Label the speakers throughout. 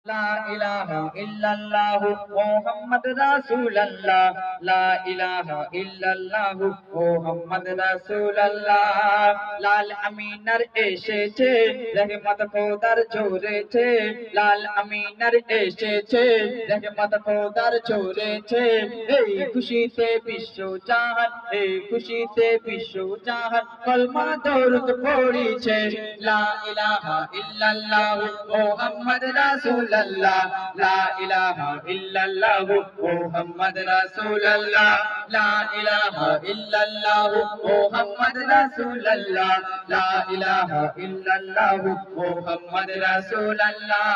Speaker 1: লা ইলাহা ইল্লাল্লাহ মুহাম্মদ রাসূলুল্লাহ লা ইলাহা ইল্লাল্লাহ মুহাম্মদ রাসূলুল্লাহ লাল আমিনার এসেছে রহমত খোদার ঝরেছে লাল আমিনার এসেছে রহমত খোদার ঝরেছে এই খুশিতে বিশ্ব জাহান এই খুশিতে বিশ্ব জাহান কলমা দরুদ পড়িছে লা ইলাহা ইল্লাল্লাহ মুহাম্মদ রাসূলুল্লাহ লা ইলাহা ইল্লাল্লাহ মুহাম্মদ রাসূলুল্লাহ লা ইলাহা ইল্লাল্লাহ মুহাম্মদ রাসূলুল্লাহ লা ইলাহা ইল্লাল্লাহ মুহাম্মদ রাসূলুল্লাহ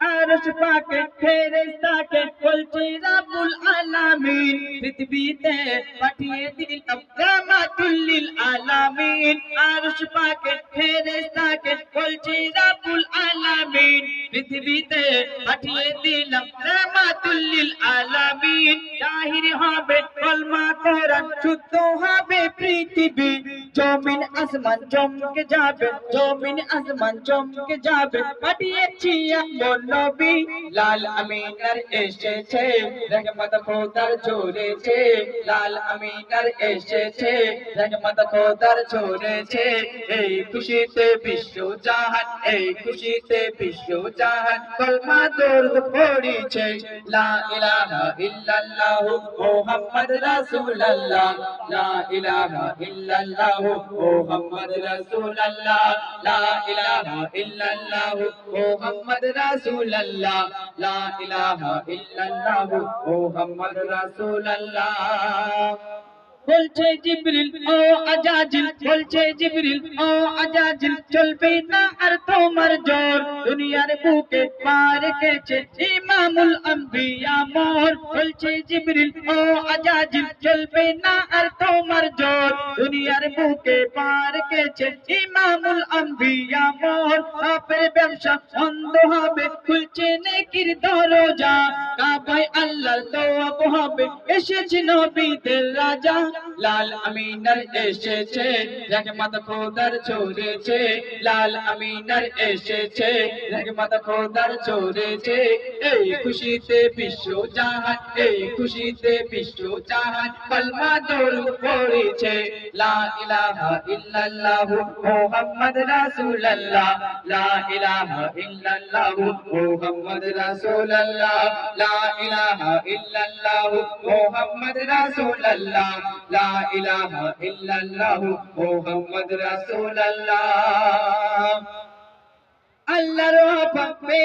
Speaker 1: আরশ পাকে ফেরেশতাকে বলছে রাব্বুল আলামিন পৃথিবীতে পাঠিয়ে দিলাম রাহমাতুল লিল আলামিন আরশ পাকে ফেরেশতাকে বলছে রাব্বুল আলামিন পৃথিবীতে পাঠিয়ে দিলাম রাহমাতুল লিল আলামিন জাহির হবে কলমা কোরআন শুদ্ধ হবে পৃথিবী জমিন আসমান চমকে যাবে জমিন আসমান চমকে যাবে পাঠিয়েছি আমার নবী লাল আমিনার এসেছে রহমত খোদার ঝরেছে লাল আমিনার এসেছে রহমত খোদার ঝরেছে এই খুশিতে বিশ্ব জাহান এই খুশিতে বিশ্ব জাহান কলমা দরুদ পড়িছে লা ইলাহা ইল্লাল্লাহ মুহাম্মদ রাসূলুল্লাহ লা ইলাহা ইল্লাল্লাহ মুহাম্মদ রাসূলুল্লাহ লা ইলাহা ইল্লাল্লাহ মুহাম্মদ রাসূলুল্লাহ লা ইলাহা ইল্লাল্লাহ মুহাম্মদ রাসূলুল্লাহ বলছে জিবরিল ও আজাজিল বলছে জিবরিল ও আজাজিল চলবে না আর তোমার জোর দুনিয়ার বুকে পার কেছে ইমামুল আম্বিয়া মোর বলছে জিবরিল ও আজাজিল চলবে না আর তোমার জোর দুনিয়ার বুকে পার কেছে ইমামুল আম্বিয়া মোর আপের ব্যবসা বন্ধ হবে খুলছে নেকির দরজা কাবায় আল্লাহর তওয়াব হবে এসেছে নবীদের রাজা লাল আমিনার এসেছে রহমত খোদার ঝরেছে লাল আমিনার এসেছে রহমত খোদার ঝরেছে এই খুশিতে বিশ্ব জাহান এই খুশিতে বিশ্ব জাহান কলমা দরুদ পড়িছে লা ইলাহা ইল্লাল্লাহ মুহাম্মদ রাসূলুল্লাহ লা ইলাহা ইল্লাল্লাহ মুহাম্মদ রাসূলুল্লাহ লা ইলাহা ইল্লাল্লাহ মুহাম্মদ রাসূলুল্লাহ লা ইলাহা ইল্লাল্লাহ মুহাম্মদ রাসূলুল্লাহ আল্লাহর